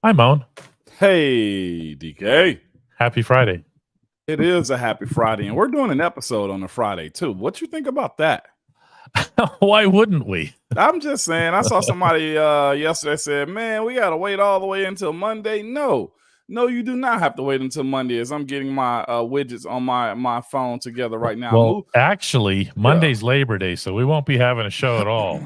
Hi, Moan. Hey, DK. Happy Friday. It is a happy Friday, and we're doing an episode on a Friday, too. What you think about that? Why wouldn't we? I'm just saying, I saw somebody yesterday said, man, we got to wait all the way until Monday. No, you do not have to wait until Monday as I'm getting my widgets on my phone together right now. Well, actually, Monday's Labor Day, so we won't be having a show at all.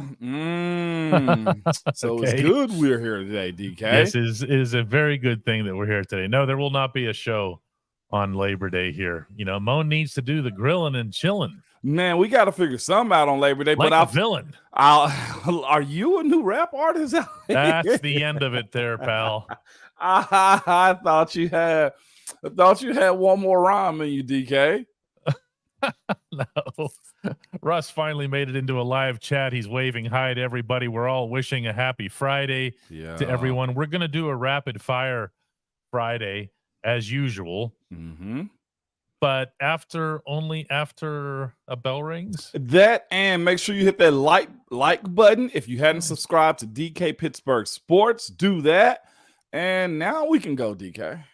So Okay. it's good we're here today, DK. Yes, it is a very good thing that we're here today. No, there will not be a show on Labor Day here. You know, Moan needs to do the grilling and chilling. Man, we got to figure something out on Labor Day. Like but a villain. Are you a new rap artist? That's the end of it there, pal. I thought you had one more rhyme in you, DK. No. Russ finally made it into a live chat. He's waving hi to everybody. We're all wishing a happy Friday to everyone. We're going to do a rapid fire Friday as usual. Mm-hmm. But only after a bell rings. That, and make sure you hit that like button. If you hadn't subscribed to DK Pittsburgh Sports, do that. And now we can go, DK.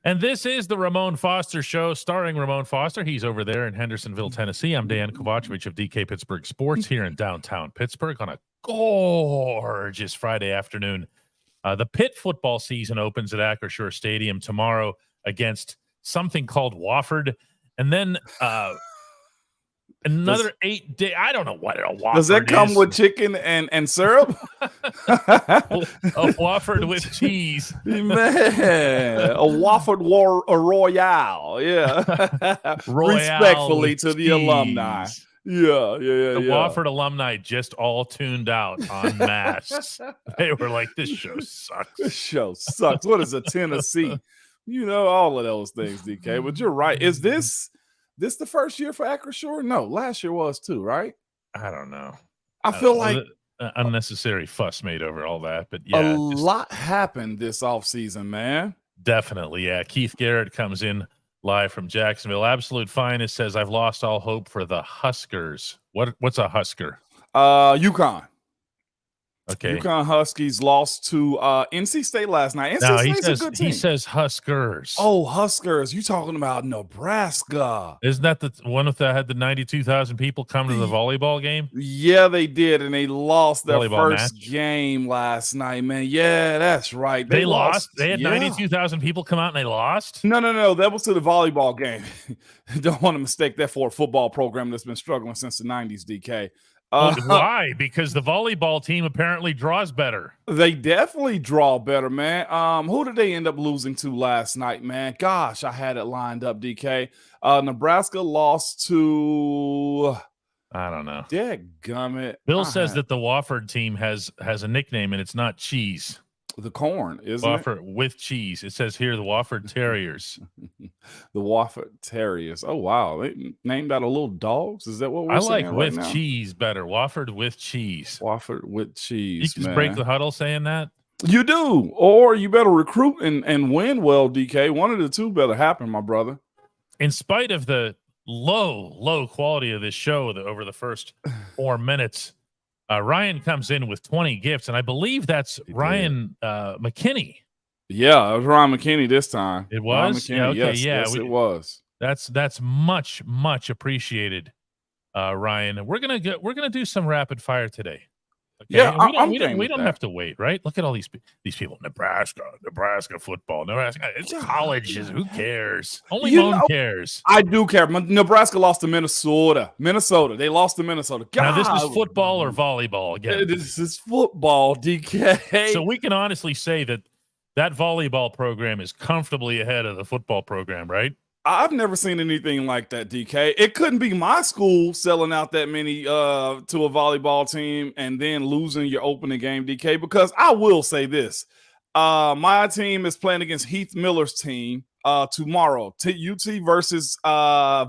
And this is the Ramon Foster Show, starring Ramon Foster. He's over there in Hendersonville, Tennessee. I'm Dejan Kovacevic of DK Pittsburgh Sports here in downtown Pittsburgh on a gorgeous Friday afternoon. The Pitt football season opens at Acrisure Stadium tomorrow against something called Wofford. And then another 8 day. I don't know what a Wofford does that come is. with chicken and syrup? A Wofford with cheese. Man, a Wofford Royale. Yeah. Respectfully to the alumni. Yeah. The Wofford alumni just all tuned out en masse. They were like, this show sucks. This show sucks. What is a Tennessee? You know, all of those things, DK. But you're right. Is this the first year for Acrisure? No, last year was too, right? I don't know. I feel like unnecessary fuss made over all that. But yeah. A lot happened this offseason, man. Definitely, yeah. Keith Garrett comes in live from Jacksonville. Absolute Finest says, I've lost all hope for the Huskers. What's a Husker? UConn. Okay. UConn Huskies lost to NC State last night. NC State's a good team. He says Huskers. Oh, Huskers. You talking about Nebraska. Isn't that the one that had the 92,000 people come to the volleyball game? Yeah, they did, and they lost their first game last night, man. Yeah, that's right. They lost? They had 92,000 people come out and they lost? No. That was to the volleyball game. Don't want to mistake that for a football program that's been struggling since the 90s, DK. Why? Because the volleyball team apparently draws better. They definitely draw better, man. Who did they end up losing to last night, man? Gosh, I had it lined up, DK. Nebraska lost to... I don't know. Dadgummit. Bill says that the Wofford team has a nickname, and it's not cheese. The corn, isn't Wofford with cheese. It says here the Wofford Terriers. The Wofford Terriers. Oh, wow. They named out of little dogs? Is that what we're saying? I like with cheese better. Wofford with cheese. Wofford with cheese. You just break the huddle saying that? You do. Or you better recruit and win well, DK. One of the two better happen, my brother. In spite of the low quality of this show over the first 4 minutes, Ryan comes in with 20 gifts, and I believe that's Ryan McKinney. Yeah, it was Ryan McKinney this time. It was? Yeah, okay, yes, it was. That's much appreciated, Ryan. We're gonna do some rapid fire today. Okay? Yeah, we don't have to wait, right? Look at all these people. Nebraska football. Nebraska. It's colleges. Who cares? Only Moan cares. I do care. Nebraska lost to Minnesota. They lost to Minnesota. God. Now, this is football or volleyball again? This is football, DK. So we can honestly say that volleyball program is comfortably ahead of the football program, right? I've never seen anything like that, DK. It couldn't be my school selling out that many to a volleyball team and then losing your opening game, DK, because I will say this. My team is playing against Heath Miller's team tomorrow. UT versus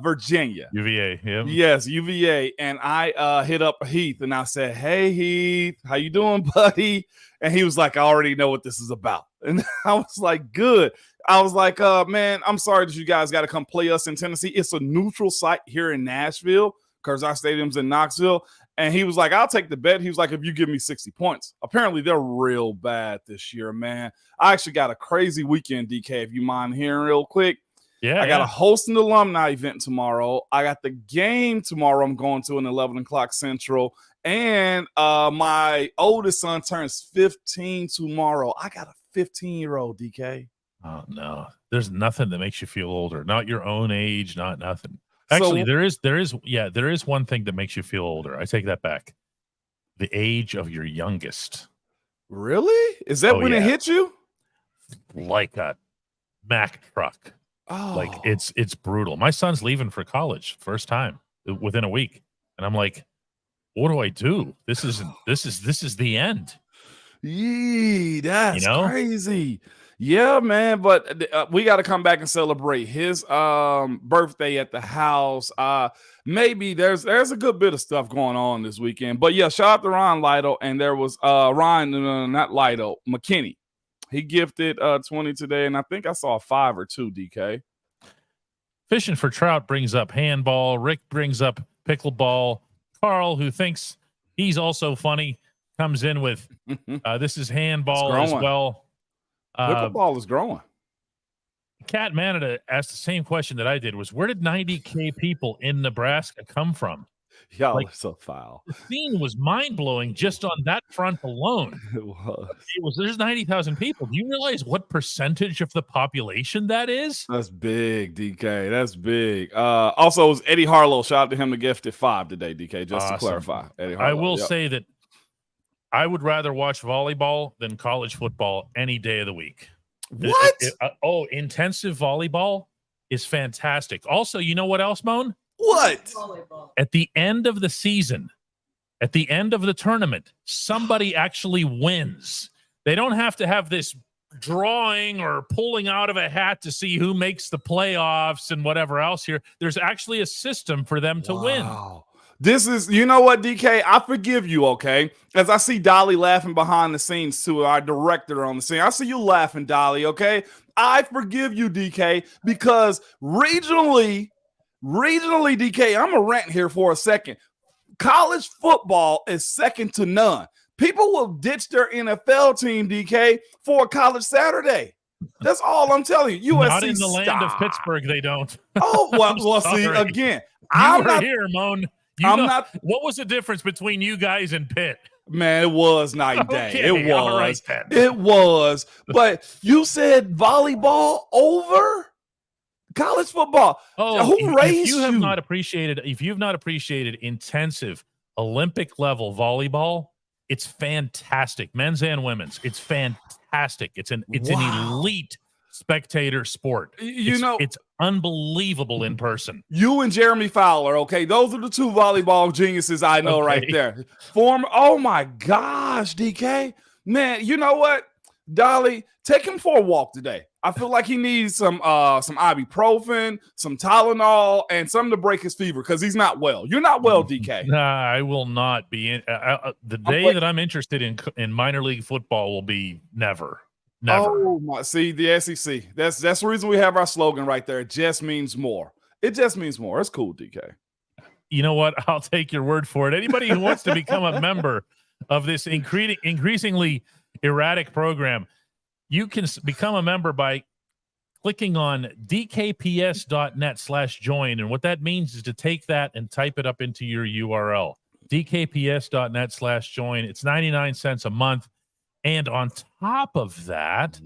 Virginia. UVA. Yeah. Yes, UVA. And I hit up Heath and I said, "Hey Heath, how you doing, buddy?" And he was like, "I already know what this is about." And I was like, "Good." I was like, "Man, I'm sorry that you guys got to come play us in Tennessee. It's a neutral site here in Nashville because our stadium's in Knoxville." And he was like, "I'll take the bet." He was like, "If you give me 60 points." Apparently, they're real bad this year, man. I actually got a crazy weekend, DK, if you mind hearing real quick. Yeah. I got to host an alumni event tomorrow. I got the game tomorrow I'm going to an 11 o'clock Central. And my oldest son turns 15 tomorrow. I got a 15-year-old, DK. Oh, no. There's nothing that makes you feel older. Not your own age, not nothing. Actually, there is one thing that makes you feel older. I take that back. The age of your youngest. Really? Is that when it hit you? Like a Mack truck. Oh. Like it's brutal. My son's leaving for college first time within a week. And I'm like, what do I do? This is the end. Yee, that's crazy. Yeah, man. But we got to come back and celebrate his birthday at the house. Maybe there's a good bit of stuff going on this weekend. But yeah, shout out to Ron Lido. And there was not Lido, McKinney. He gifted 20 today, and I think I saw a 5 or 2, DK. Fishing for trout brings up handball. Rick brings up pickleball. Carl, who thinks he's also funny, comes in with this is handball as well. Pickleball is growing. Cat Manada asked the same question that I did, was where did 90K people in Nebraska come from? Y'all are so foul. The scene was mind-blowing just on that front alone. It was. There's 90,000 people. Do you realize what percentage of the population that is? That's big, DK. That's big. Also, it was Eddie Harlow. Shout out to him to gifted 5 today, DK, just to clarify. Eddie Harlow, I will say that I would rather watch volleyball than college football any day of the week. What? Intensive volleyball is fantastic. Also, you know what else, Moan? What? At the end of the season, at the end of the tournament, somebody actually wins. They don't have to have this drawing or pulling out of a hat to see who makes the playoffs and whatever else here. There's actually a system for them to win. This is, you know what, DK? I forgive you, okay? As I see Dolly laughing behind the scenes too, our director on the scene. I see you laughing, Dolly, okay? I forgive you, DK, because regionally, DK, I'm going to rant here for a second. College football is second to none. People will ditch their NFL team, DK, for a college Saturday. That's all I'm telling you. USC not in the land of Pittsburgh, they don't. Oh, well see, again. I'm not here, Moan. Not. What was the difference between you guys and Pitt? Man, it was night and day. Okay, it was. all right, it was. But you said volleyball over college football. Oh, who raised if you? If you've not appreciated intensive Olympic level volleyball, it's fantastic. Men's and women's. It's fantastic. It's an elite spectator sport. It's unbelievable in person. You and Jeremy Fowler, okay? Those are the two volleyball geniuses I know right there. Oh my gosh, DK. Man, you know what? Dolly, take him for a walk today. I feel like he needs some ibuprofen, some Tylenol, and something to break his fever because he's not well. You're not well, DK. Nah, I will not be in. The day that I'm interested in minor league football will be never. Oh my! See, the SEC. That's the reason we have our slogan right there. It just means more. It just means more. It's cool, DK. You know what? I'll take your word for it. Anybody who wants to become a member of this increasingly erratic program, you can become a member by clicking on dkps.net/join. And what that means is to take that and type it up into your URL, dkps.net/join. It's 99 cents a month. And on top of that,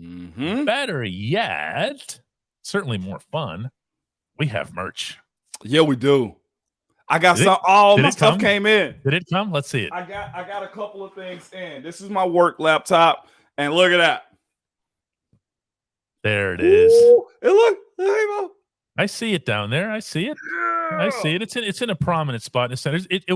better yet, certainly more fun, we have merch. Yeah, we do. I got all my stuff came in. Did it come? Let's see it. I got a couple of things in. This is my work laptop, and look at that. There it is. And look, I see it down there. I see it. I see it. It's in a prominent spot in the center. It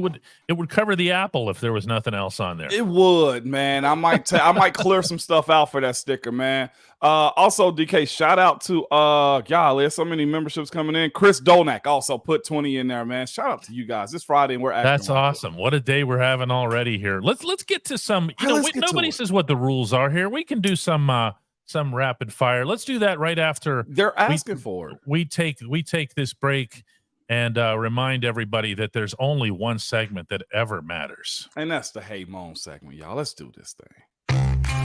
would cover the apple if there was nothing else on there. It would, man. I might clear some stuff out for that sticker, man. Also, DK, shout out to golly, there's so many memberships coming in. Chris Dolnak also put 20 in there, man. Shout out to you guys. It's Friday and we're acting. That's awesome. What a day we're having already here. Let's get to some. Nobody says what the rules are here. We can do some rapid fire. Let's do that right after they're asking for it. We take this break and remind everybody that there's only one segment that ever matters. And that's the Hey Moan segment, y'all. Let's do this thing.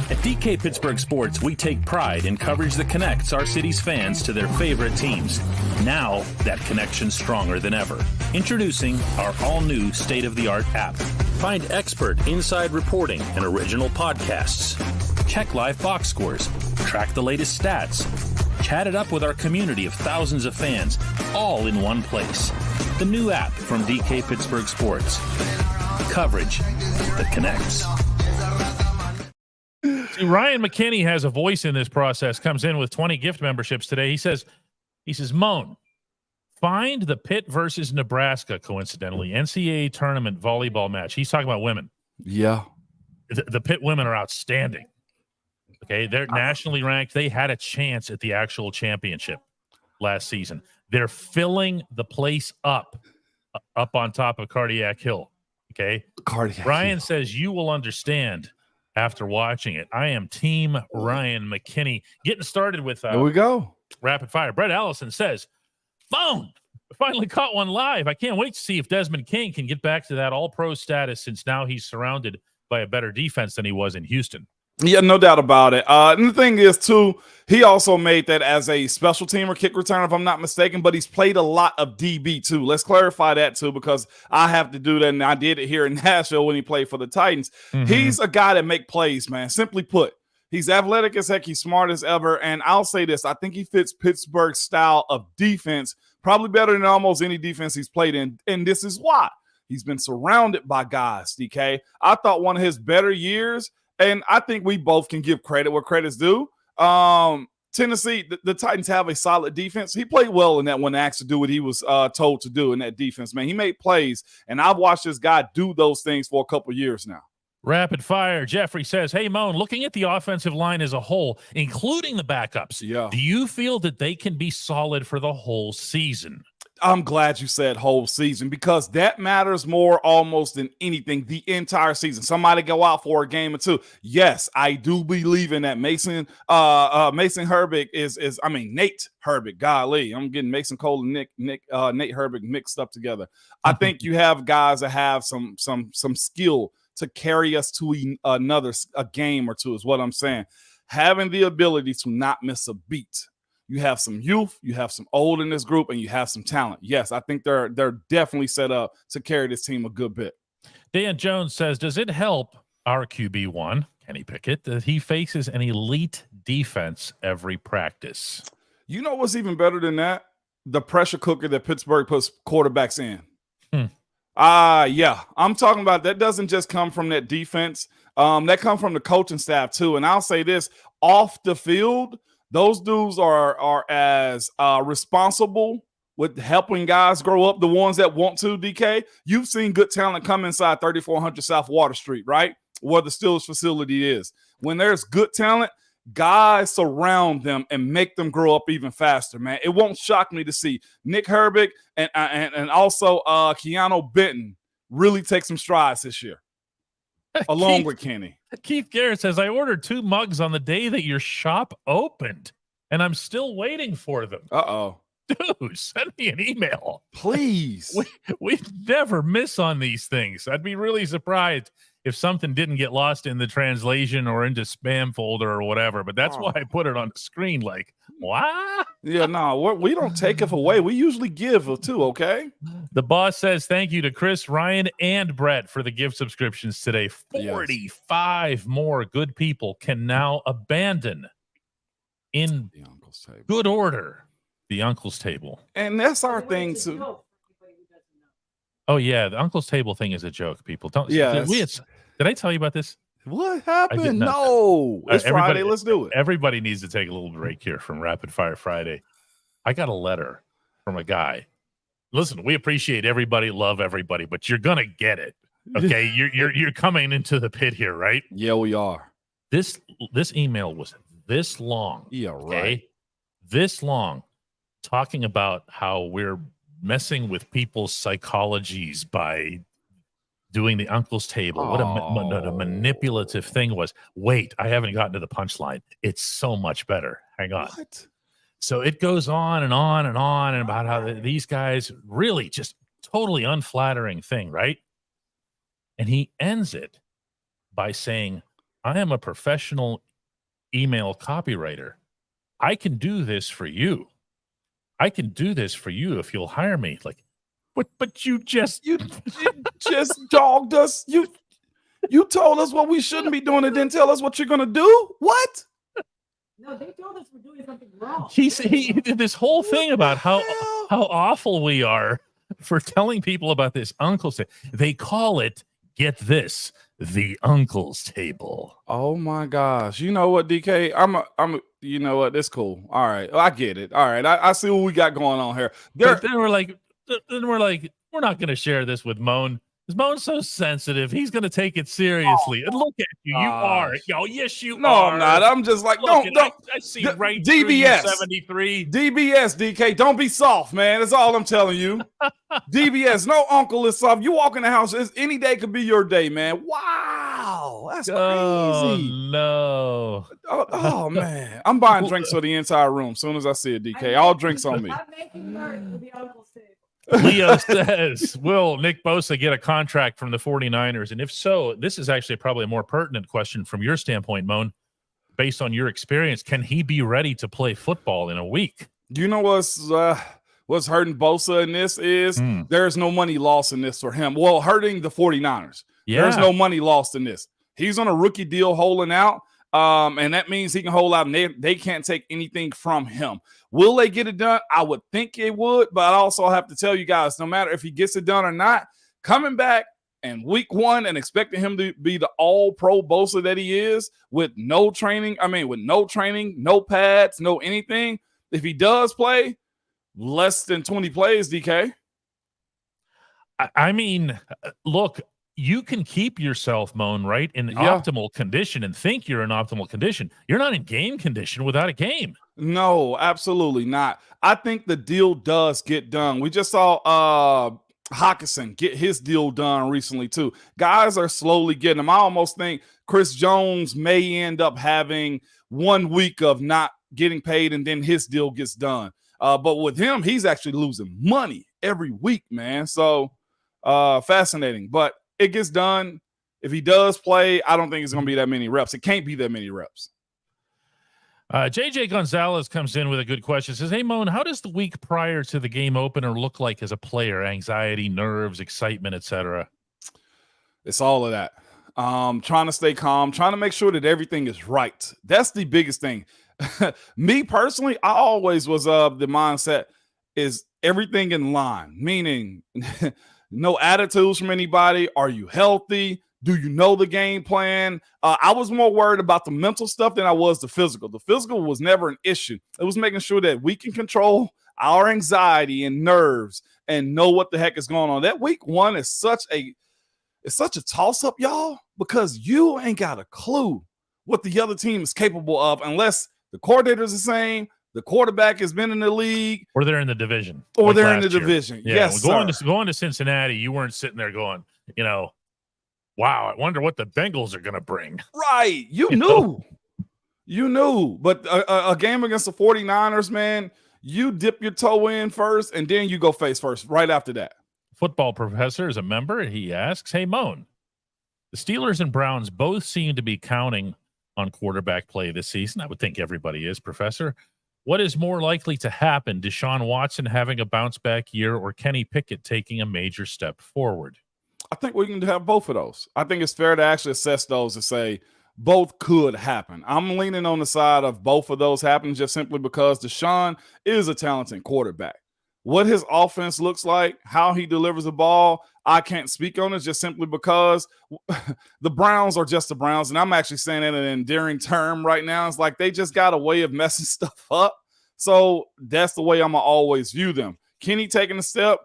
At DK Pittsburgh Sports, we take pride in coverage that connects our city's fans to their favorite teams. Now, that connection's stronger than ever. Introducing our all-new state-of-the-art app. Find expert inside reporting and original podcasts. Check live box scores. Track the latest stats. Chat it up with our community of thousands of fans, all in one place. The new app from DK Pittsburgh Sports. Coverage that connects. See, Ryan McKinney has a voice in this process, comes in with 20 gift memberships today. He says, Moan, find the Pitt versus Nebraska, coincidentally, NCAA tournament volleyball match. He's talking about women. Yeah. The Pitt women are outstanding. Okay, they're nationally ranked. They had a chance at the actual championship last season. They're filling the place up on top of Cardiac Hill. Okay, Ryan says you will understand after watching it. I am Team Ryan McKinney. Getting started with here we go. Rapid fire. Brett Allison says, "Phone. Finally caught one live. I can't wait to see if Desmond King can get back to that All-Pro status since now he's surrounded by a better defense than he was in Houston." Yeah, no doubt about it. And the thing is, too, he also made that as a special team or kick returner, if I'm not mistaken, but he's played a lot of DB, too. Let's clarify that, too, because I have to do that, and I did it here in Nashville when he played for the Titans. Mm-hmm. He's a guy that make plays, man. Simply put, he's athletic as heck. He's smart as ever, and I'll say this. I think he fits Pittsburgh's style of defense probably better than almost any defense he's played in, and this is why. He's been surrounded by guys, DK. I thought one of his better years – and I think we both can give credit where credit's due. Tennessee, the Titans have a solid defense. He played well in that one, asked to do what he was told to do in that defense, man. He made plays, and I've watched this guy do those things for a couple years now. Rapid fire. Jeffrey says, "Hey, Moan, looking at the offensive line as a whole, including the backups, do you feel that they can be solid for the whole season?" I'm glad you said whole season because that matters more almost than anything, the entire season. Somebody go out for a game or two. Yes, I do believe in that. Mason Herbig is Nate Herbig. Golly, I'm getting Mason Cole and Nate Herbig mixed up together. I think you have guys that have some skill to carry us to a game or two is what I'm saying. Having the ability to not miss a beat. You have some youth, you have some old in this group, and you have some talent. Yes, I think they're definitely set up to carry this team a good bit. Dan Jones says, does it help our QB1, Kenny Pickett, that he faces an elite defense every practice? You know what's even better than that? The pressure cooker that Pittsburgh puts quarterbacks in. Yeah, I'm talking about that doesn't just come from that defense. That comes from the coaching staff too. And I'll say this, off the field, those dudes are as responsible with helping guys grow up, the ones that want to, DK. You've seen good talent come inside 3400 South Water Street, right? Where the Steelers facility is. When there's good talent, guys surround them and make them grow up even faster, man. It won't shock me to see Nick Herbig and also Keanu Benton really take some strides this year, along with Kenny. Keith Garrett says, I ordered 2 mugs on the day that your shop opened, and I'm still waiting for them. Uh-oh. Dude, send me an email. Please. We never miss on these things. I'd be really surprised if something didn't get lost in the translation or into spam folder or whatever. But that's why I put it on the screen like, what? Yeah, no, we don't take it away. We usually give too, okay? The boss says thank you to Chris, Ryan, and Brett for the gift subscriptions today. 45 more good people can now abandon in good order the uncle's table. And that's our thing too. Oh yeah, the uncle's table thing is a joke. People don't. Yeah. Did I tell you about this? What happened? No, it's Friday. Let's do it. Everybody needs to take a little break here from Rapid Fire Friday. I got a letter from a guy. Listen, we appreciate everybody, love everybody, but you're gonna get it. Okay, you're coming into the pit here, right? Yeah, we are. This email was this long. Yeah, okay? right. This long, talking about how we're messing with people's psychologies by doing the uncle's table. What a manipulative thing was. Wait, I haven't gotten to the punchline. It's so much better. Hang on. What? So it goes on and on and on and about how these guys really just totally unflattering thing, right? And he ends it by saying, I am a professional email copywriter. I can do this for you. I can do this for you if you'll hire me. Like, but you just dogged us. You told us what we shouldn't be doing and didn't tell us what you're gonna do. What? No, they told us we're doing something wrong. He did this whole thing about how awful we are for telling people about this uncle's table. They call it, get this, the uncle's table. Oh my gosh. You know what, DK? You know what? It's cool. All right. I get it. All right. I see what we got going on here. But then we're like, we're not going to share this with Moan. Because Moan's so sensitive. He's going to take it seriously. And look at you. You are. Yo, yes, you are. No, I'm not. I'm just like, don't. I see right through you, DBS. 73. DBS, DK. Don't be soft, man. That's all I'm telling you. DBS. No uncle is soft. You walk in the house. Any day could be your day, man. Wow. That's crazy. Oh, no. Oh, man. I'm buying drinks for the entire room as soon as I see it, DK. All drinks on me. I'm making merch with the uncle's table. Leo says, will Nick Bosa get a contract from the 49ers? And if so, this is actually probably a more pertinent question from your standpoint, Moan. Based on your experience, can he be ready to play football in a week? You know what's hurting Bosa in this is there's no money lost in this for him. Well, hurting the 49ers. Yeah. There's no money lost in this. He's on a rookie deal holding out. And that means he can hold out and they can't take anything from him. Will they get it done? I would think it would, but I also have to tell you guys, no matter if he gets it done or not, coming back in week one and expecting him to be the all-pro Bosa that he is with no training, no pads, no anything. If he does play less than 20 plays, DK. I mean, look, you can keep yourself, Moan, right, in optimal condition and think you're in optimal condition. You're not in game condition without a game. No, absolutely not. I think the deal does get done. We just saw Hawkinson get his deal done recently too. Guys are slowly getting them. I almost think Chris Jones may end up having 1 week of not getting paid and then his deal gets done. But with him, he's actually losing money every week, man. So fascinating. But it gets done. If he does play, I don't think it's going to be that many reps. It can't be that many reps. JJ Gonzalez comes in with a good question. Says, hey, Moan, how does the week prior to the game opener look like as a player? Anxiety, nerves, excitement, etc. It's all of that. Trying to stay calm, trying to make sure that everything is right. That's the biggest thing. Me personally, I always was of the mindset is everything in line, meaning no attitudes from anybody. Are you healthy? Do you know the game plan? I was more worried about the mental stuff than I was the physical. The physical was never an issue. It was making sure that we can control our anxiety and nerves and know what the heck is going on. That week one is such a toss-up, y'all, because you ain't got a clue what the other team is capable of unless the coordinator is the same, the quarterback has been in the league. Or they're in the division. Or like they're in the year. division. Yeah, yes, going to Cincinnati, you weren't sitting there going, wow, I wonder what the Bengals are going to bring. Right. You knew. You knew. But a game against the 49ers, man, you dip your toe in first, and then you go face first right after that. Football professor is a member. He asks, hey, Moan, the Steelers and Browns both seem to be counting on quarterback play this season. I would think everybody is, Professor. What is more likely to happen? Deshaun Watson having a bounce-back year or Kenny Pickett taking a major step forward? I think we can have both of those. I think it's fair to actually assess those and say both could happen. I'm leaning on the side of both of those happening just simply because Deshaun is a talented quarterback. What his offense looks like, how he delivers the ball, I can't speak on it just simply because the Browns are just the Browns. And I'm actually saying that in an endearing term right now. It's like they just got a way of messing stuff up. So that's the way I'm going to always view them. Kenny taking a step,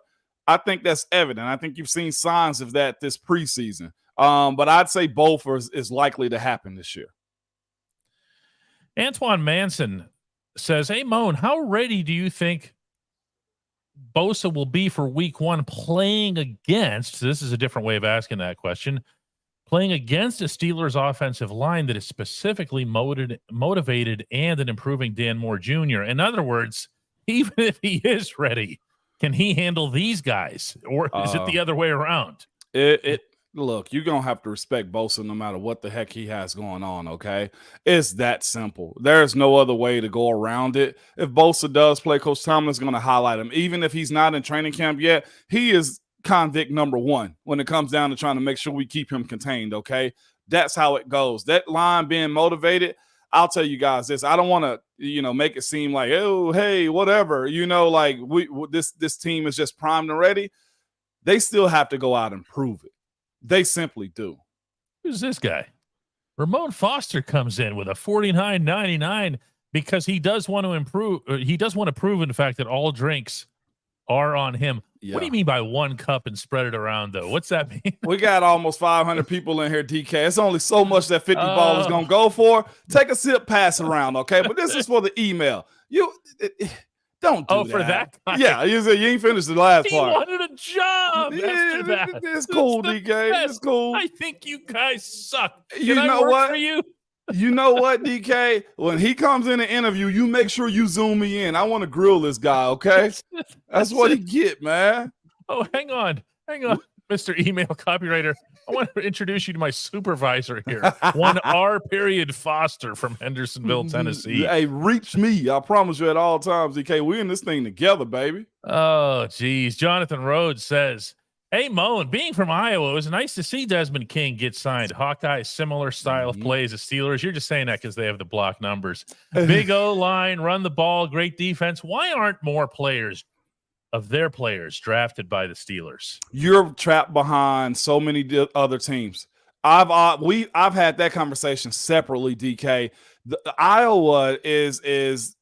I think that's evident. I think you've seen signs of that this preseason. But I'd say both is likely to happen this year. Antoine Manson says, hey, Moan, how ready do you think Bosa will be for week 1 playing against, this is a different way of asking that question, playing against a Steelers offensive line that is specifically motivated and an improving Dan Moore Jr.? In other words, even if he is ready, can he handle these guys? Or is it the other way around? Look, you're going to have to respect Bosa no matter what the heck he has going on, okay? It's that simple. There's no other way to go around it. If Bosa does play, Coach Tomlin's going to highlight him. Even if he's not in training camp yet, he is convict number 1 when it comes down to trying to make sure we keep him contained, okay? That's how it goes. That line being motivated, I'll tell you guys this. I don't want to, make it seem like, oh, hey, whatever. Like this team is just primed and ready. They still have to go out and prove it. They simply do. Who's this guy? Ramon Foster comes in with a 49.99 because he does want to improve. He does want to prove, in fact, that all drinks are on him. Yeah. What do you mean by 1 cup and spread it around, though? What's that mean? We got almost 500 people in here, DK. It's only so much that 50 ball is going to go for. Take a sip, pass around, okay? But this is for the email. Don't do that. For that guy. Yeah, you ain't finished the last part. He wanted a job after that. It's cool, DK. It's cool. I think you guys suck. You know what? For you? You know what, DK? When he comes in an interview, you make sure you zoom me in. I want to grill this guy, okay? That's what he get, man. Oh, hang on, Mr. Email Copywriter. I want to introduce you to my supervisor here. 1R Foster from Hendersonville, Tennessee. Hey, reach me. I promise you at all times, DK. We're in this thing together, baby. Oh, geez. Jonathan Rhodes says, hey, Moan, being from Iowa, it was nice to see Desmond King get signed. Hawkeye, similar style of play as the Steelers. You're just saying that because they have the block numbers. Big O-line, run the ball, great defense. Why aren't more players of their players drafted by the Steelers? You're trapped behind so many other teams. I've had that conversation separately, DK. Iowa is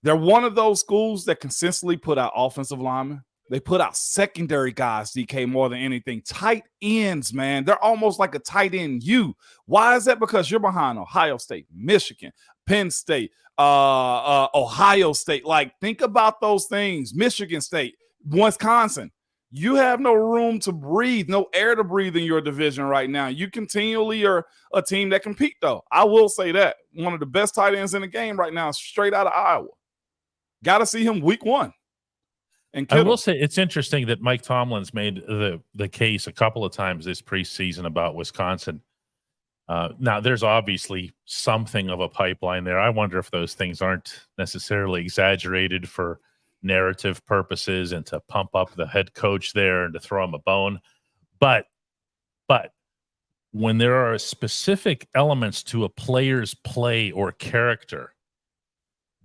they're one of those schools that consistently put out offensive linemen. They put out secondary guys, DK, more than anything. Tight ends, man. They're almost like a tight end U. Why is that? Because you're behind Ohio State, Michigan, Penn State, Ohio State. Like, think about those things. Michigan State, Wisconsin. You have no room to breathe, no air to breathe in your division right now. You continually are a team that compete, though. I will say that. One of the best tight ends in the game right now, straight out of Iowa. Got to see him week 1. And I will say it's interesting that Mike Tomlin's made the case a couple of times this preseason about Wisconsin. Now, there's obviously something of a pipeline there. I wonder if those things aren't necessarily exaggerated for narrative purposes and to pump up the head coach there and to throw him a bone. But when there are specific elements to a player's play or character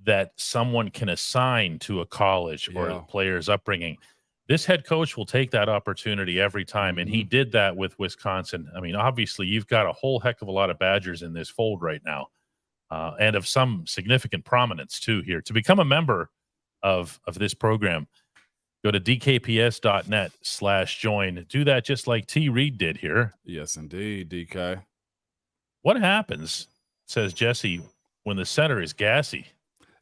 that someone can assign to a college or a player's upbringing, this head coach will take that opportunity every time. And he did that with Wisconsin. I mean, obviously, you've got a whole heck of a lot of Badgers in this fold right now, and of some significant prominence, too, here. To become a member of this program, go to dkps.net/join. Do that just like T. Reed did here. Yes, indeed, DK. What happens, says Jesse, when the center is gassy?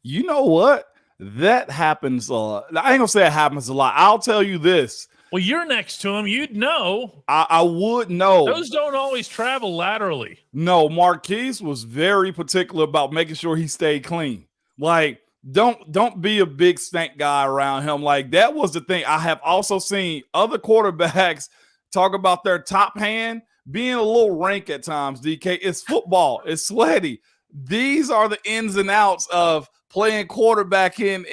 You know what? That happens a lot. I ain't gonna say it happens a lot. I'll tell you this. Well, you're next to him. You'd know. I would know. Those don't always travel laterally. No, Marquise was very particular about making sure he stayed clean. Like, don't be a big stank guy around him. Like, that was the thing. I have also seen other quarterbacks talk about their top hand being a little rank at times, DK. It's football. It's sweaty. These are the ins and outs of playing quarterback in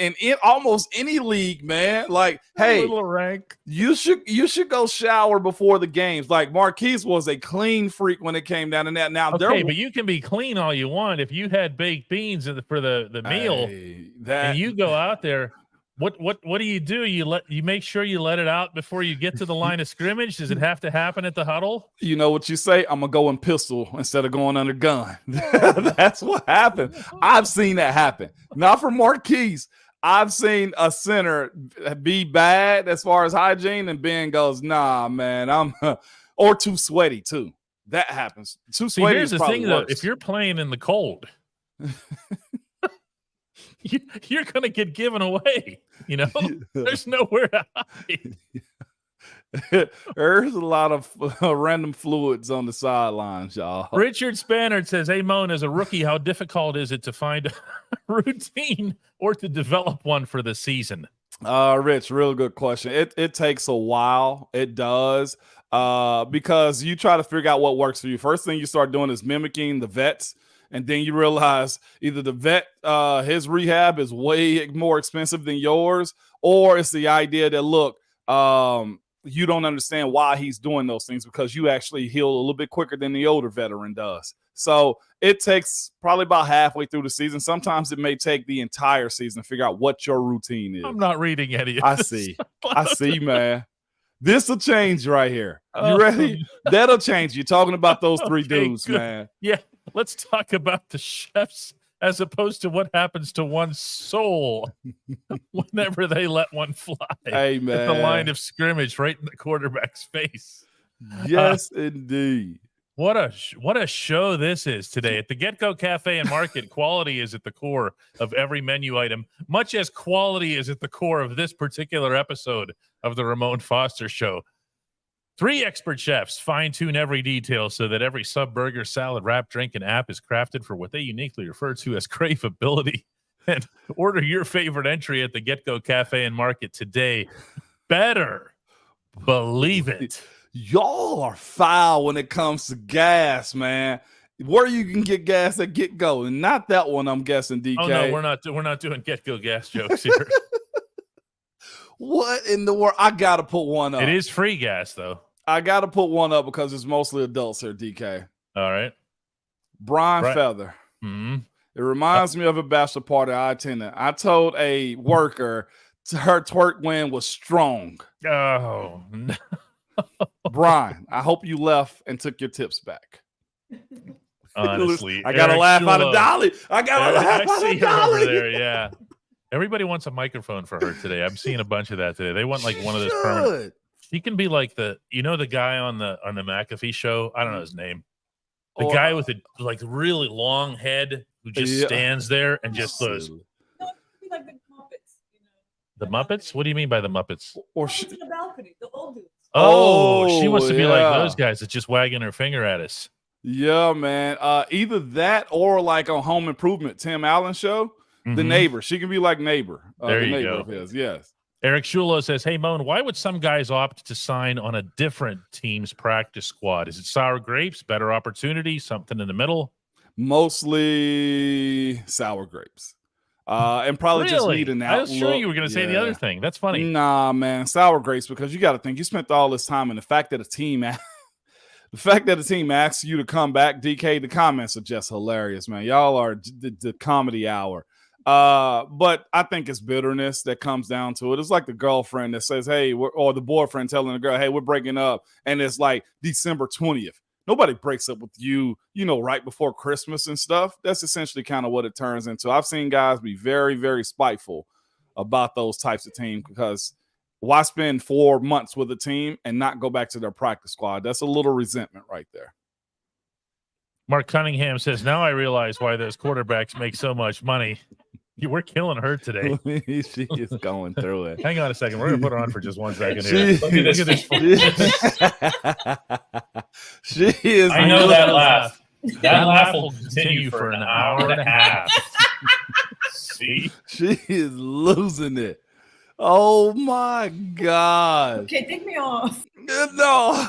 almost any league, man. Like, hey, little rank. You should go shower before the games. Like, Marquise was a clean freak when it came down to that. Now, okay, but you can be clean all you want. If you had baked beans for the meal, and you go out there, what do? You make sure you let it out before you get to the line of scrimmage? Does it have to happen at the huddle? You know what you say? I'm gonna go in pistol instead of going under gun. That's what happened. I've seen that happen. Not for Marquise. I've seen a center be bad as far as hygiene, and Ben goes, "Nah, man, I'm or too sweaty too." That happens. Too sweaty. Here's is the thing, worse. though. If you're playing in the cold, you're going to get given away. You know, there's nowhere to hide. There's a lot of random fluids on the sidelines, y'all. Richard Spannard says, "Hey, Moan, as a rookie, how difficult is it to find a routine or to develop one for the season?" Rich, real good question. It takes a while. It does. Because you try to figure out what works for you. First thing you start doing is mimicking the vets, and then you realize either the vet, his rehab is way more expensive than yours, or it's the idea that, look, you don't understand why he's doing those things because you actually heal a little bit quicker than the older veteran does. So it takes probably about halfway through the season. Sometimes it may take the entire season to figure out what your routine is. I'm not reading any of I this. see. I see, man. This will change right here. You ready? That'll change. You're talking about those three dudes, good. man. Yeah, let's talk about the chefs as opposed to what happens to one's soul whenever they let one fly. Hey, man. At the line of scrimmage right in the quarterback's face. Yes, indeed. What a show this is today. At the Get-Go Cafe and Market, quality is at the core of every menu item, much as quality is at the core of this particular episode of the Ramon Foster Show. 3 expert chefs fine-tune every detail so that every sub, burger, salad, wrap, drink, and app is crafted for what they uniquely refer to as craveability. And order your favorite entry at the Get-Go Cafe and Market today. Better believe it. Y'all are foul when it comes to gas, man. Where you can get gas at Get-Go, and not that one, I'm guessing, DK. Oh no, we're not doing Get-Go gas jokes here. What in the world? I gotta put one up. It is free gas, though. I gotta put one up because it's mostly adults here, DK. All right. Brian Right. Feather. Mm-hmm. It reminds me of a bachelor party I attended. I told a worker her twerk win was strong. Oh, no. Brian, I hope you left and took your tips back. Honestly, I gotta Eric laugh out Schulo. of Dolly. I gotta laugh I out see of her over Dolly. there. Yeah. Everybody wants a microphone for her today. I'm seeing a bunch of that today. They want like She one of those permanent. should. She can be like the guy on the McAfee show. I don't know his name. The Or- guy with the like really long head who just Yeah. stands there and just goes, No, it could be like the Muppets, "The Muppets? What do you mean by the Muppets?" Or Muppets in the balcony, the old dudes. Oh, she wants to be like yeah. those guys that's just wagging her finger at us. Yeah, man. Either that or like on Home Improvement, Tim Allen show, the Mhm. neighbor. She can be like neighbor. There the you neighbor go. of his. Yes. Eric Schulo says, "Hey, Moan, why would some guys opt to sign on a different team's practice squad? Is it sour grapes, better opportunity, something in the middle?" Mostly sour grapes. And probably just Really? need an I outlook. was sure you were going to say the other thing. That's funny. Nah, man, sour grapes, because you got to think you spent all this time, and the fact that a team asks you to come back, DK, the comments are just hilarious, man. Y'all are the comedy hour. But I think it's bitterness that comes down to it. It's like the girlfriend that says, "Hey," or the boyfriend telling the girl, "Hey, we're breaking up," and it's like December 20th. Nobody breaks up with you, right before Christmas and stuff. That's essentially kind of what it turns into. I've seen guys be very, very spiteful about those types of teams because why spend 4 months with a team and not go back to their practice squad? That's a little resentment right there. Mark Cunningham says, "Now I realize why those quarterbacks make so much money." We're killing her today. She is going through it. Hang on a second. We're going to put her on for just 1 second She, here. Look at this. she is. I know that laugh. That laugh will continue for an hour and a half. See? She is losing it. Oh my God. Okay, take me off. No.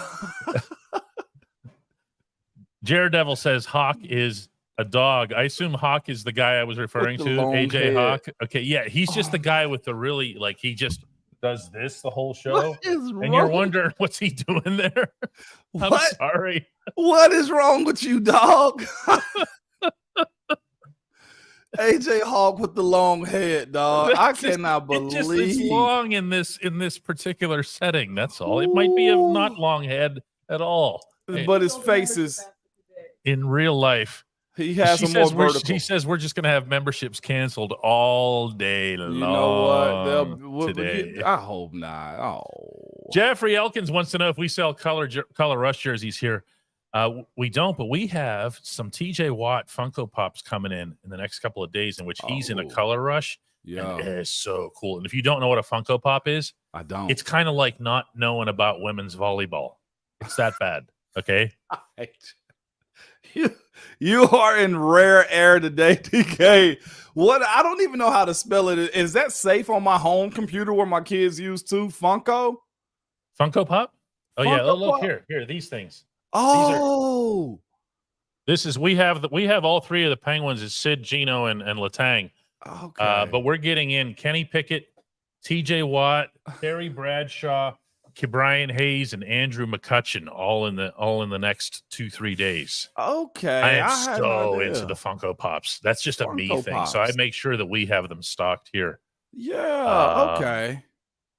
Jared Devil says Hawk is a dog. I assume Hawk is the guy I was referring With to. the long AJ head. Hawk. Okay, yeah, he's just the guy with the really he just does this the whole show. What is wrong? And you're wondering what's he doing there? I'm What? sorry. What is wrong with you, dog? AJ Hawk with the long head, dog. I It's just- cannot It's believe. long in this particular setting. That's all. It might be a not long head at all. But his face is. In real life. He has a more vertical. She says we're just going to have memberships canceled all day long. You know what? Today. I hope not. Oh, Jeffrey Elkins wants to know if we sell color rush jerseys here. We don't, but we have some TJ Watt Funko Pops coming in the next couple of days, in which he's in a color rush. Yeah, and it is so cool. And if you don't know what a Funko Pop is, I don't. It's kind of like not knowing about women's volleyball. It's that bad. Okay. You are in rare air today, DK. What? I don't even know how to spell it. Is that safe on my home computer where my kids use too? Funko Pop? Oh Funko yeah, look Pop? here, these things. Oh, We have all three of the Penguins. It's Sid, Gino, and Letang. okay. But we're getting in Kenny Pickett, TJ Watt, Terry Bradshaw, Brian Hayes, and Andrew McCutcheon all in the next 2-3 days. Okay, I am had no so idea. into the Funko Pops. That's just a me Funko thing. Pops. So I make sure that we have them stocked here. Yeah. Okay.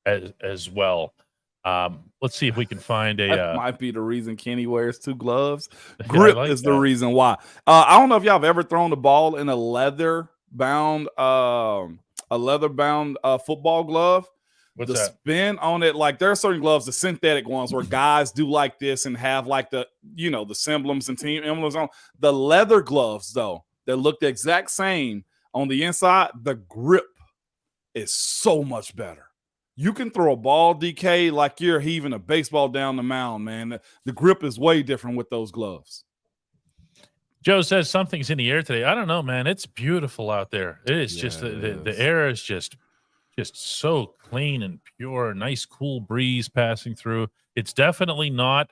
As well. Let's see if we can find a. That might be the reason Kenny wears two gloves. I Grip like is the that. reason why. I don't know if y'all have ever thrown the ball in a leather bound football glove. What's The that? spin on it, like there are certain gloves, the synthetic ones, where guys do like this and have like the emblems and team emblems on. The leather gloves, though, that look the exact same on the inside, the grip is so much better. You can throw a ball, DK, like you're heaving a baseball down the mound, man. The grip is way different with those gloves. Joe says something's in the air today. I don't know, man. It's beautiful out there. It is just Yeah, it the is. air is just so clean and pure. Nice cool breeze passing through. It's definitely not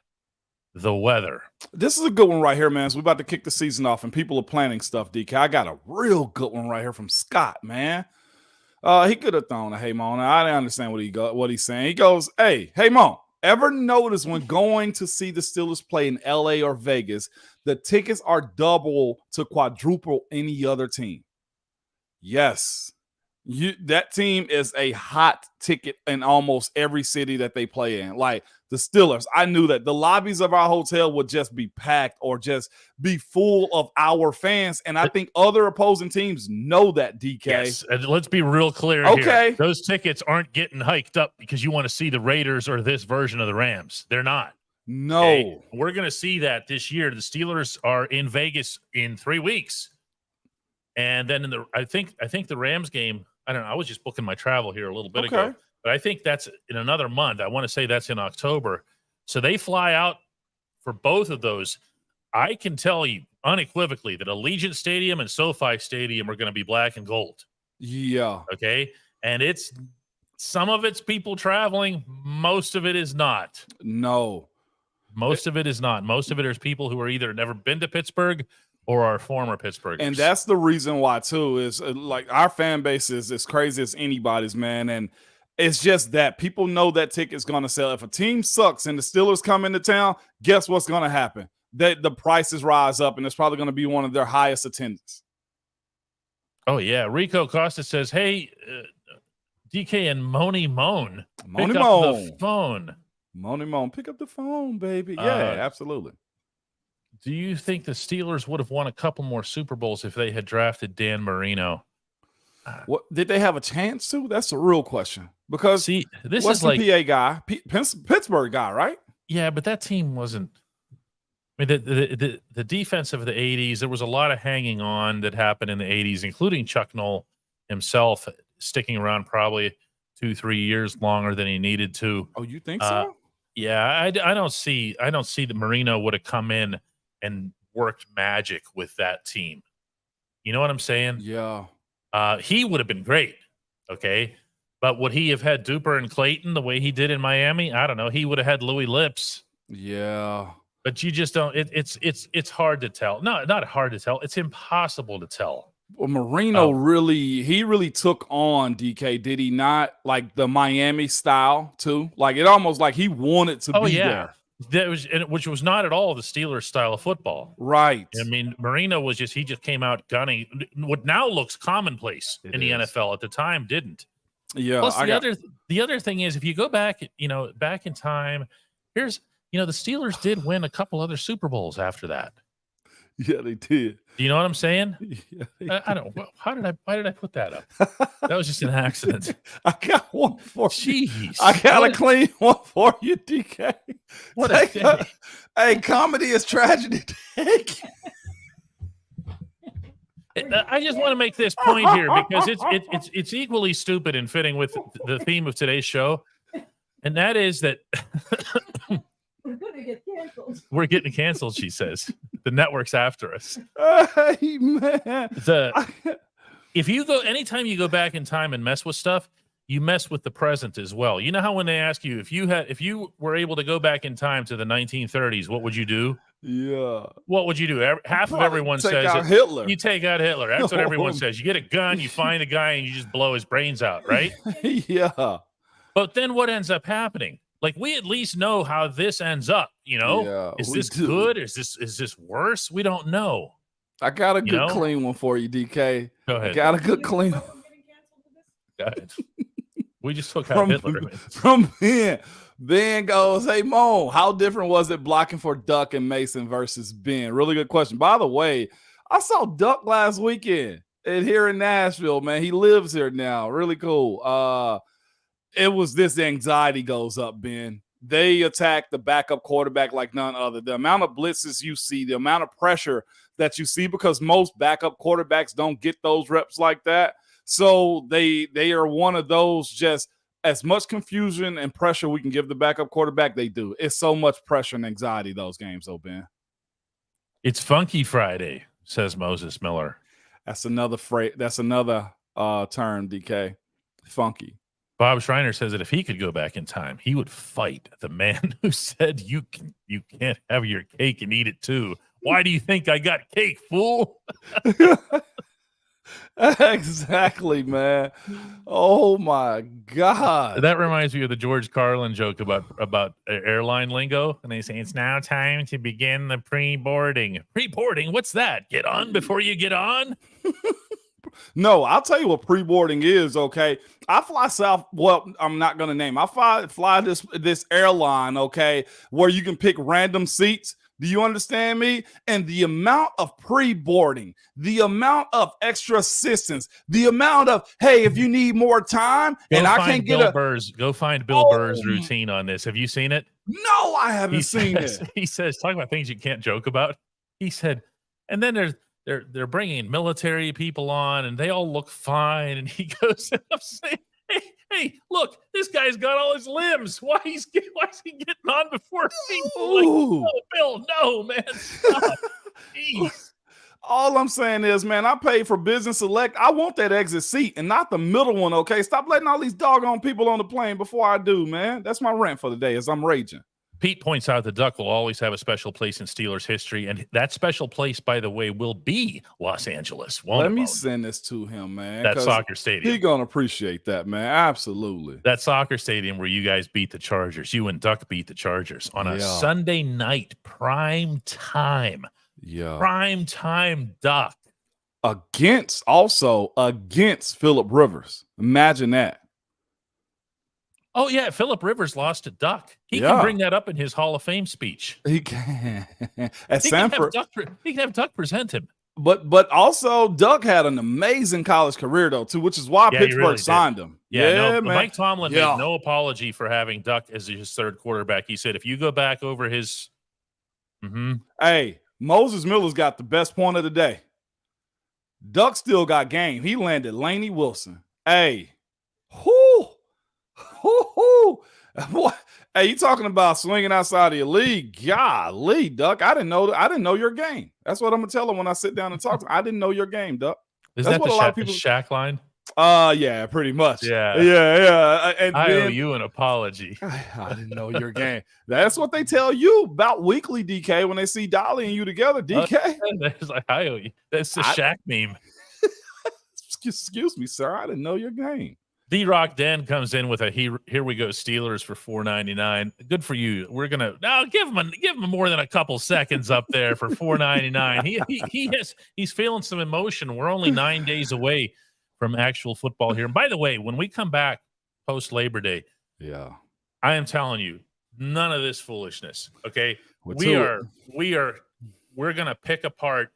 the weather. This is a good one right here, man. So we're about to kick the season off, and people are planning stuff, DK. I got a real good one right here from Scott, man. He could have thrown a hey, Mon. I didn't understand what he's saying. He goes, hey, Mon, ever notice when going to see the Steelers play in LA or Vegas, the tickets are double to quadruple any other team? Yes. That team is a hot ticket in almost every city that they play in. Like the Steelers, I knew that the lobbies of our hotel would just be packed or just be full of our fans. And I think other opposing teams know that, DK. Yes, and let's be real clear Okay. here. Those tickets aren't getting hiked up because you want to see the Raiders or this version of the Rams. They're not. No. Okay? We're going to see that this year. The Steelers are in Vegas in 3 weeks. And then I think the Rams game, I don't know, I was just booking my travel here a little bit ago, but I think that's in another month. I want to say that's in October. So they fly out for both of those. I can tell you unequivocally that Allegiant Stadium and SoFi Stadium are going to be black and gold. Yeah. Okay. And it's some of it's people traveling. Most of it is not. No. Most of it is not. Most of it is people who are either never been to Pittsburgh or are former Pittsburghers. And that's the reason why, too, is like our fan base is as crazy as anybody's, man. And it's just that people know that ticket's going to sell. If a team sucks and the Steelers come into town, guess what's going to happen? The prices rise up, and it's probably going to be one of their highest attendance. Oh, yeah. Rico Costa says, hey, DK and Moni Moan, pick up the phone. Moni Moan, pick up the phone, baby. Yeah, absolutely. Do you think the Steelers would have won a couple more Super Bowls if they had drafted Dan Marino? What did they have a chance to? That's a real question. Because see, this what's is the like PA guy, Pittsburgh guy, right? Yeah, but that team wasn't. I mean, the defense of the '80s. There was a lot of hanging on that happened in the '80s, including Chuck Noll himself sticking around probably 2-3 years longer than he needed to. Oh, you think so? Yeah, I don't see that Marino would have come in and worked magic with that team. You know what I'm saying? Yeah. He would have been great. Okay. But would he have had Duper and Clayton the way he did in Miami? I don't know. He would have had Louis Lips. Yeah. But you just don't. It's hard to tell. No, not hard to tell. It's impossible to tell. Well, Marino really took on DK, did he not? Like the Miami style too. Like it almost like he wanted to be there. That was, which was not at all the Steelers style of football. Right. I mean, Marino he just came out gunning. What now looks commonplace in the NFL at the time didn't. Yeah. Plus the other thing is, if you go back, back in time, the Steelers did win a couple other Super Bowls after that. Yeah, they did. Do you know what I'm saying? Yeah, I don't. Why did I put that up? That was just an accident. I got one for you. Jeez. I got a clean one for you, DK. What a day. Hey, comedy is tragedy. I just want to make this point here because it's equally stupid and fitting with the theme of today's show, and that is that We're gonna get canceled. we're getting canceled. She says the network's after us. Hey, man. If you go anytime you go back in time and mess with stuff, you mess with the present as well. You know how when they ask you if you were able to go back in time to the 1930s, what would you do? Yeah. What would you do? Half of everyone take says out Hitler. You take out Hitler. That's what everyone says. You get a gun, you find a guy, and you just blow his brains out, right? Yeah. But then what ends up happening? Like, we at least know how this ends up, you know? Yeah, is we this do. good? Is this worse? We don't know. I got a good know? clean one for you, DK. Go I ahead. got a good clean From one. getting canceled for this? Go ahead. We just took out Hitler. From Ben. Ben goes, hey, Mo, how different was it blocking for Duck and Mason versus Ben? Really good question. By the way, I saw Duck last weekend here in Nashville, man. He lives here now. Really cool. It was this anxiety goes up, Ben. They attack the backup quarterback like none other. The amount of blitzes you see, the amount of pressure that you see, because most backup quarterbacks don't get those reps like that. So they are one of those, just as much confusion and pressure we can give the backup quarterback, they do. It's so much pressure and anxiety those games, though, Ben. It's Funky Friday, says Moses Miller. That's another phrase. That's another term, DK. Funky. Bob Schreiner says that if he could go back in time, he would fight the man who said you can't have your cake and eat it too. Why do you think I got cake, fool? Exactly, man. Oh my God. That reminds me of the George Carlin joke about airline lingo. And they say it's now time to begin the pre-boarding. Pre-boarding? What's that? Get on before you get on? No, I'll tell you what pre-boarding is, okay? I fly south. Well, I'm not going to name. I fly this airline, okay, where you can pick random seats. Do you understand me? And the amount of pre-boarding, the amount of extra assistance, the amount of, hey, if you need more time and I can't get Go find Bill Burr's routine on this. Have you seen it? No, I haven't seen it. He says, talking about things you can't joke about. He said, and then they're bringing military people on and they all look fine. And he goes, and I'm saying, hey, look, this guy's got all his limbs. Why is he getting on before people? Like, no, Bill, no, man, stop. Jeez. All I'm saying is, man, I paid for business select. I want that exit seat and not the middle one, okay? Stop letting all these doggone people on the plane before I do, man. That's my rant for the day as I'm raging. Pete points out the Duck will always have a special place in Steelers history, and that special place, by the way, will be Los Angeles. Let me send this to him, man. That soccer stadium. He's going to appreciate that, man. Absolutely. That soccer stadium where you guys beat the Chargers. You and Duck beat the Chargers on a Sunday night, prime time. Yeah. Prime time, Duck. Against Phillip Rivers. Imagine that. Oh, yeah, Phillip Rivers lost to Duck. He can bring that up in his Hall of Fame speech. He can. He can have Duck present him. But also, Duck had an amazing college career, though, too, which is why Pittsburgh really signed him. Man. Mike Tomlin made no apology for having Duck as his third quarterback. He said, if you go back over his Hey, Moses Miller's got the best point of the day. Duck still got game. He landed Laney Wilson. Hey, what? Hey, you talking about swinging outside of your league? Golly, Duck. I didn't know your game. That's what I'm gonna tell him when I sit down and talk to him. I didn't know your game, Duck. Is that what a lot of people Shaq line? Yeah, pretty much. Yeah. And I owe you an apology. I didn't know your game. That's what they tell you about weekly, DK, when they see Dolly and you together, DK. It's like, I owe you. That's the Shaq meme. Excuse me, sir. I didn't know your game. D-Rock Dan comes in with a here we go Steelers for $4.99. Good for you. We're gonna now give him more than a couple seconds up there for $4.99. He's feeling some emotion. We're only 9 days away from actual football here. And by the way, when we come back post Labor Day, I am telling you, none of this foolishness. Okay, we are we're going to pick apart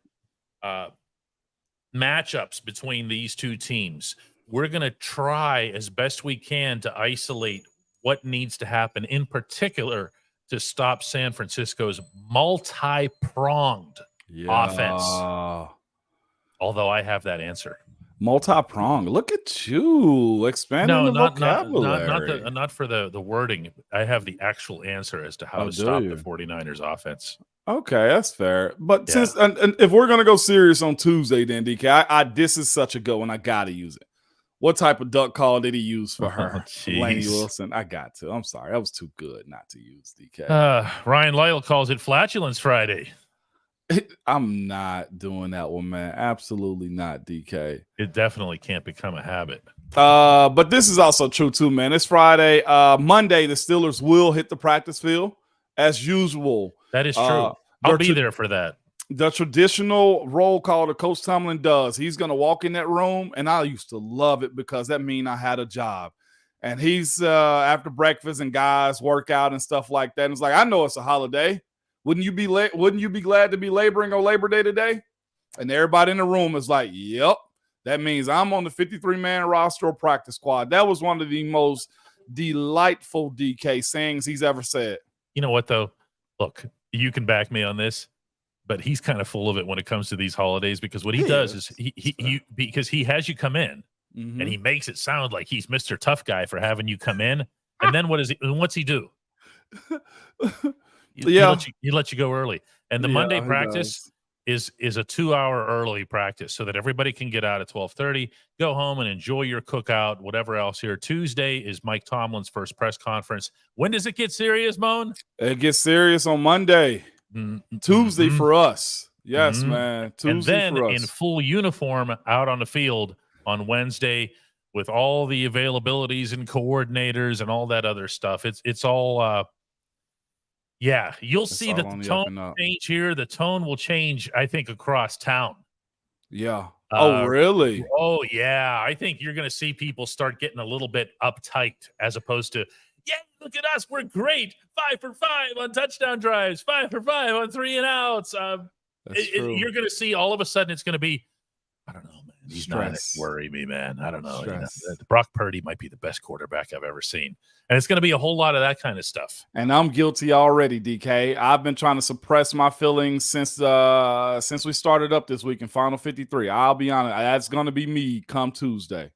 matchups between these two teams. We're going to try as best we can to isolate what needs to happen, in particular, to stop San Francisco's multi-pronged offense. Although I have that answer. Multi-pronged. Look at you expanding the vocabulary. Not for the wording. I have the actual answer as to how to stop the 49ers offense. Okay, that's fair. But since and if we're gonna go serious on Tuesday, then DK, this is such a good one. I gotta use it. What type of duck call did he use for her? Laney Wilson. I got to. I'm sorry. That was too good not to use, DK. Ryan Lytle calls it Flatulence Friday. I'm not doing that one, man. Absolutely not, DK. It definitely can't become a habit. But this is also true, too, man. It's Friday. Monday, the Steelers will hit the practice field as usual. That is true. I'll be there for that. The traditional roll call that Coach Tomlin does, he's going to walk in that room, and I used to love it because that means I had a job. And he's after breakfast and guys work out and stuff like that. And it's like, I know it's a holiday. Wouldn't you be glad to be laboring on Labor Day today? And everybody in the room is like, yep. That means I'm on the 53-man roster or practice squad. That was one of the most delightful DK sayings he's ever said. You know what, though? Look, you can back me on this, but he's kind of full of it when it comes to these holidays, because what he does is because he has you come in and he makes it sound like he's Mr. Tough Guy for having you come in. And then what's he do? He let you go early. And the Monday practice is a 2-hour early practice so that everybody can get out at 12:30, go home and enjoy your cookout, whatever else here. Tuesday is Mike Tomlin's first press conference. When does it get serious, Moan? It gets serious on Monday. Tuesday for us. Yes, man. Tuesday and then for us. In full uniform out on the field on Wednesday with all the availabilities and coordinators and all that other stuff. It's all you'll see that the tone change here. The tone will change, I think, across town. Yeah. Oh, really? Oh, yeah. I think you're going to see people start getting a little bit uptight as opposed to, look at us. We're great. 5 for 5 on touchdown drives. 5 for 5 on 3 and outs. You're going to see all of a sudden it's going to be, I don't know, man. He's not worry me, man. I don't know. Brock Purdy might be the best quarterback I've ever seen. And it's going to be a whole lot of that kind of stuff. And I'm guilty already, DK. I've been trying to suppress my feelings since we started up this week in Final 53. I'll be honest. That's going to be me come Tuesday.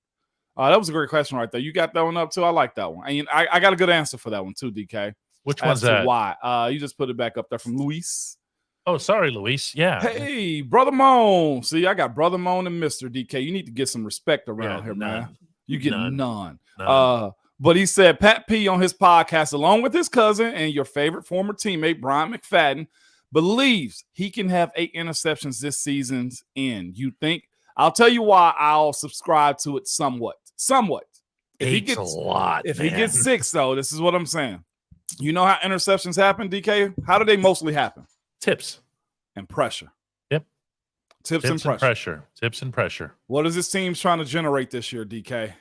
That was a great question right there. You got that one up too? I like that one. And I got a good answer for that one too, DK. Which one's that? Why? You just put it back up there from Luis. Oh, sorry, Luis. Yeah. Hey, Brother Moan. See, I got Brother Moan and Mr. DK. You need to get some respect around here, man. You get none. But he said Pat P on his podcast, along with his cousin and your favorite former teammate, Brian McFadden, believes he can have 8 interceptions this season's end. You think? I'll tell you why I'll subscribe to it somewhat. If he gets a lot. If he gets 6, though, this is what I'm saying. You know how interceptions happen, DK? How do they mostly happen? Tips and pressure. Yep. Tips and pressure. Tips and pressure. What is this team trying to generate this year, DK?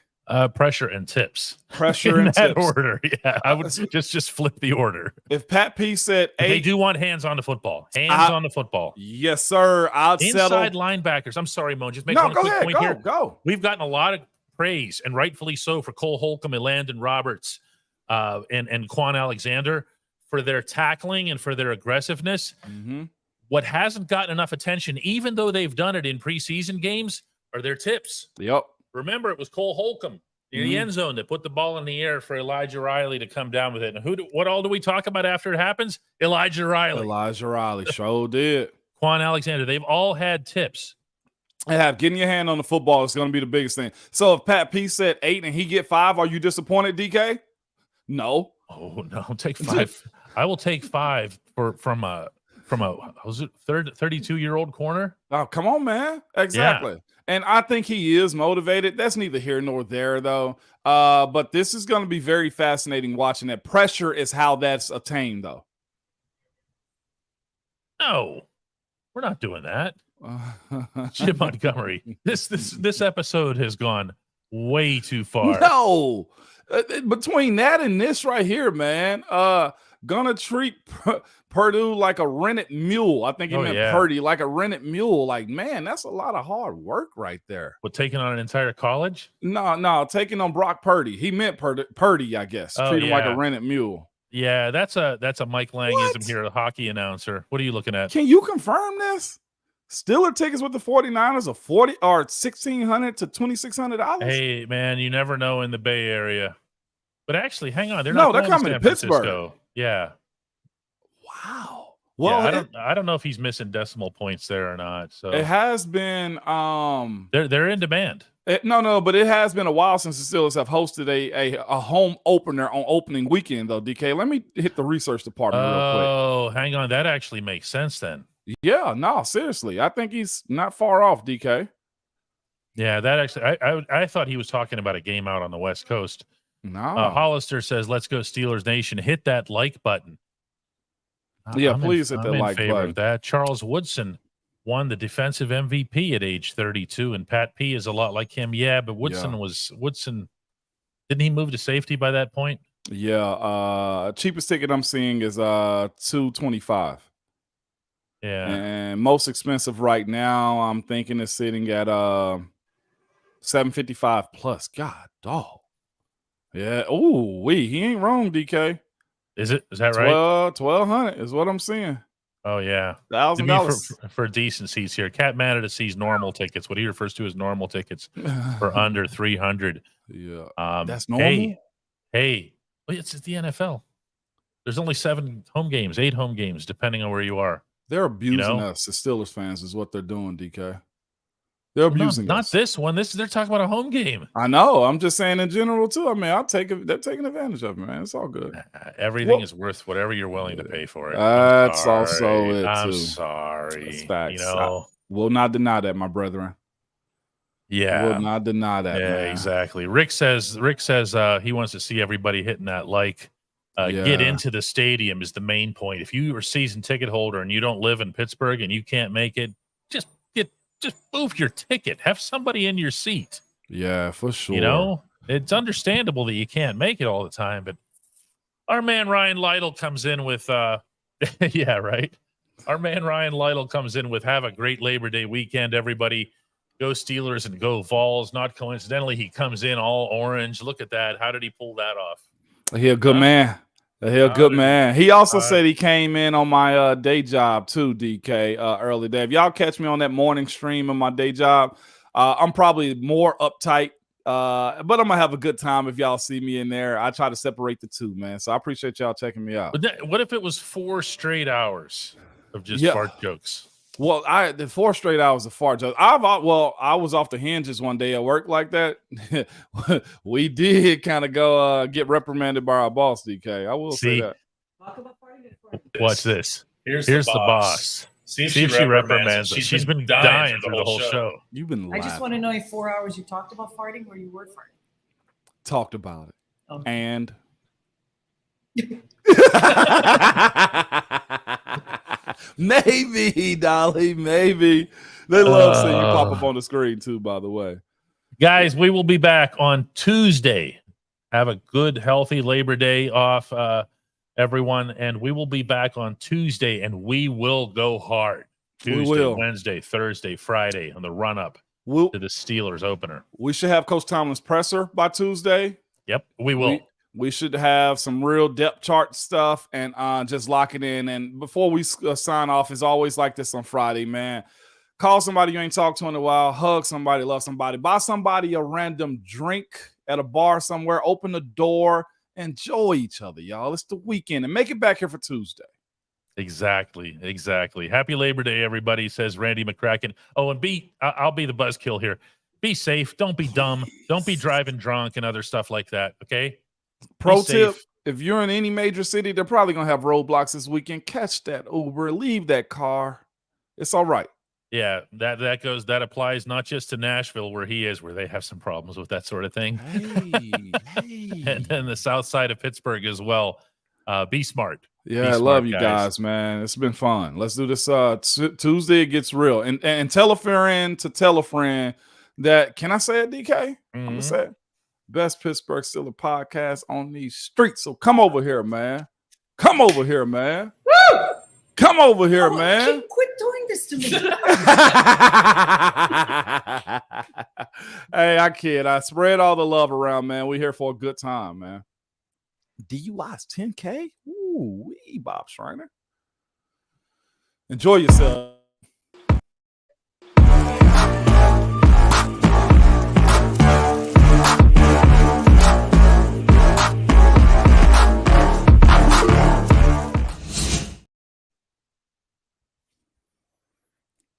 Pressure and tips. Pressure in and that tips. order. Yeah, I would just flip the order. If Pat P said 8, they do want hands on the football. On the football. Yes, sir. Inside linebackers. I'm sorry, Mo. Just make one quick point here. Go. We've gotten a lot of praise, and rightfully so, for Cole Holcomb and Landon Roberts and Quan Alexander for their tackling and for their aggressiveness. What hasn't gotten enough attention, even though they've done it in preseason games, are their tips. Yep. Remember, it was Cole Holcomb in the end zone that put the ball in the air for Elijah Riley to come down with it. And what all do we talk about after it happens? Elijah Riley sure did. Quan Alexander. They've all had tips. Getting your hand on the football is going to be the biggest thing. So if Pat P said 8 and he get 5, are you disappointed, DK? No. Oh, no. Take 5. I will take 5 from a 32-year-old corner. Oh, come on, man. Exactly. Yeah. And I think he is motivated. That's neither here nor there, though. But this is going to be very fascinating watching that. Pressure is how that's attained, though. No, we're not doing that. Jim Montgomery, this episode has gone way too far. No. Between that and this right here, man, gonna treat Purdue like a rented mule. I think he meant Purdy like a rented mule. Like, man, that's a lot of hard work right there. What, taking on an entire college? No, taking on Brock Purdy. He meant Purdy, I guess. Treat him like a rented mule. Yeah, that's a Mike Langism here, the hockey announcer. What are you looking at? Can you confirm this? Steeler tickets with the 49ers are $1,600 to $2,600. Hey, man, you never know in the Bay Area. But actually, hang on, they're coming to Pittsburgh. Francisco. Yeah. Wow. Well, yeah, I don't know if he's missing decimal points there or not. So it has been they're in demand. But it has been a while since the Steelers have hosted a home opener on opening weekend, though, DK. Let me hit the research department real quick. Oh, hang on. That actually makes sense then. Yeah, no, seriously. I think he's not far off, DK. Yeah, that actually I thought he was talking about a game out on the West Coast. No. Hollister says, let's go Steelers Nation. Hit that like button. Yeah, please hit that like favor button. Of that. Charles Woodson won the defensive MVP at age 32, and Pat P is a lot like him. Yeah, but Woodson didn't he move to safety by that point? Yeah, cheapest ticket I'm seeing is $225. Yeah. And most expensive right now, I'm thinking is sitting at $755 plus. God, dog. Yeah. Oh, he ain't wrong, DK. Is that right? $1,200 is what I'm seeing. Oh yeah, $1,000 for decent seats here. Cat Manada sees normal tickets. What he refers to as normal tickets for under 300. Yeah, that's normal. Hey, it's the NFL. There's only 8 home games, depending on where you are. They're abusing us, the Steelers fans, is what they're doing, DK. They're abusing us. Not this one. They're talking about a home game. I know. I'm just saying in general too. I mean, they're taking advantage of it, man. It's all good. Everything is worth whatever you're willing to pay for it. That's also it too. I'm sorry. That's facts. I will not deny that, my brethren. Yeah. Will not deny that. Yeah, man. exactly. Rick says he wants to see everybody hitting that like. Get into the stadium is the main point. If you are a season ticket holder and you don't live in Pittsburgh and you can't make it, just move your ticket. Have somebody in your seat. Yeah, for sure. It's understandable that you can't make it all the time, but our man Ryan Lytle comes in with yeah, right. Our man Ryan Lytle comes in with have a great Labor Day weekend, everybody. Go Steelers and go Vols. Not coincidentally, he comes in all orange. Look at that. How did he pull that off? He a good man. Man. He also said he came in on my day job too, DK, early day. If y'all catch me on that morning stream of my day job, I'm probably more uptight, but I'm going to have a good time if y'all see me in there. I try to separate the two, man. So I appreciate y'all checking me out. What if it was 4 straight hours of just fart jokes? Well, the 4 straight hours of fart jokes. I was off the hinges one day at work like that. We did kind of go get reprimanded by our boss, DK. I will say that. Watch this. Here's the boss. See if she reprimands her. She's been dying through the whole show. You've been laughing. I just want to know if 4 hours you talked about farting or you were farting. Talked about it. Okay. And maybe, Dolly, maybe. They love seeing you pop up on the screen too, by the way. Guys, we will be back on Tuesday. Have a good, healthy Labor Day off, everyone. And we will be back on Tuesday, and we will go hard. Tuesday, Wednesday, Thursday, Friday on the run-up to the Steelers opener. We should have Coach Tomlin's presser by Tuesday. Yep, we will. We should have some real depth chart stuff and just lock it in. And before we sign off, it's always like this on Friday, man. Call somebody you ain't talked to in a while. Hug somebody, love somebody. Buy somebody a random drink at a bar somewhere. Open the door. Enjoy each other, y'all. It's the weekend. And make it back here for Tuesday. Exactly. Happy Labor Day, everybody, says Randy McCracken. Oh, and I'll be the buzzkill here. Be safe. Don't be dumb. Don't be driving drunk and other stuff like that, okay? Pro tip, if you're in any major city, they're probably going to have roadblocks this weekend. Catch that Uber. Leave that car. It's all right. Yeah, that applies not just to Nashville where he is, where they have some problems with that sort of thing. Hey. And then the south side of Pittsburgh as well. Be smart. Yeah, I love you guys, man. It's been fun. Let's do this Tuesday. It gets real. And tell a friend to tell a friend that, can I say it, DK? Mm-hmm. I'm going to say it. Best Pittsburgh Steelers podcast on these streets. So come over here, man. Come over here, man. Come over here, man. Quit doing this to me. Hey, I kid. I spread all the love around, man. We here for a good time, man. DUIs 10K? Ooh, wee, Bob Schreiner. Enjoy yourself.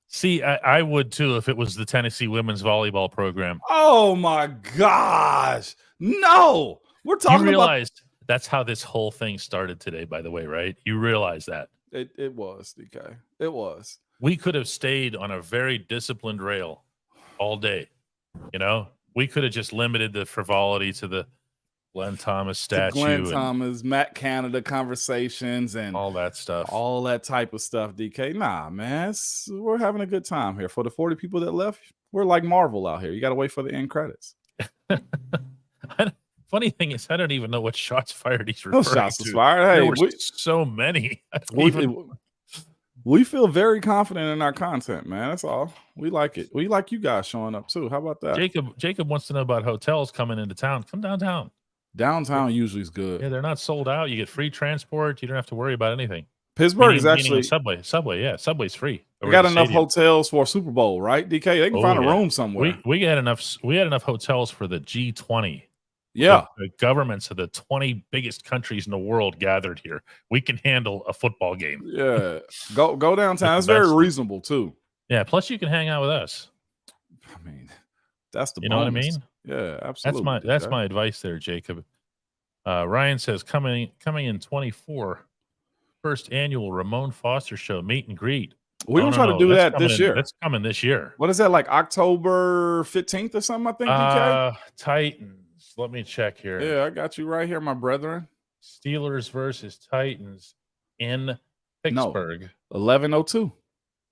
See, I would too if it was the Tennessee women's volleyball program. Oh my gosh. No. We're talking you realized that's how this whole thing started today, by the way, right? You realize that. It was, DK. It was. We could have stayed on a very disciplined rail all day. You know, we could have just limited the frivolity to the Glenn Thomas statue. Glenn Thomas, Matt Canada conversations and all that stuff. All that type of stuff, DK. Nah, man. We're having a good time here. For the 40 people that left, we're like Marvel out here. You got to wait for the end credits. Funny thing is, I don't even know what shots fired he's referring no shots to. Fired. Hey, there were so many. We feel very confident in our content, man. That's all. We like it. We like you guys showing up too. How about that? Jacob wants to know about hotels coming into town. Come downtown. Downtown usually is good. Yeah, they're not sold out. You get free transport. You don't have to worry about anything. Pittsburgh is actually Subway. Yeah, Subway's free. We got enough hotels for a Super Bowl, right? DK, they can find a room somewhere. We had enough. We had enough hotels for the G20. Yeah, the governments of the 20 biggest countries in the world gathered here. We can handle a football game. Yeah, go downtown. It's very reasonable too. Yeah, plus you can hang out with us. I mean, that's the know what I mean? Yeah, absolutely. That's my advice there, Jacob. Ryan says coming in 24, first annual Ramon Foster show meet and greet. We're gonna try to do that this year. That's coming this year. What is that, like October 15th or something? I think. DK? Titans. Let me check here. Yeah, I got you right here, my brethren. Steelers versus Titans in Pittsburgh. 11:02.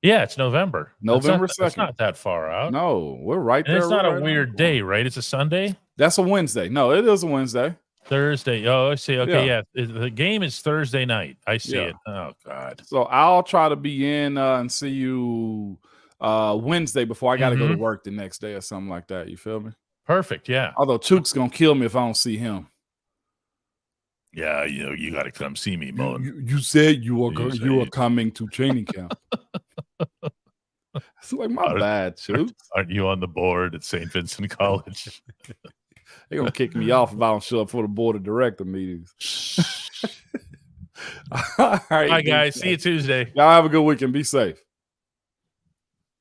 Yeah, it's November. November 2nd. It's not that far out. No, we're right there. It's not right a weird day, right? It's a Sunday. That's a Wednesday. No, it is a Wednesday. Thursday. Oh, I see. Okay, yeah. The game is Thursday night. I see it. Oh, God. So I'll try to be in and see you Wednesday before I got to go to work the next day or something like that. You feel me? Perfect. Yeah. Although Chuck's gonna kill me if I don't see him. Yeah, you got to come see me, Mon. You said you are coming to training camp. It's like my bad, Chuck. Aren't you on the board at St. Vincent College? They're gonna kick me off if I don't show up for the board of director meetings. All right, guys. See you Tuesday. Y'all have a good weekend. Be safe.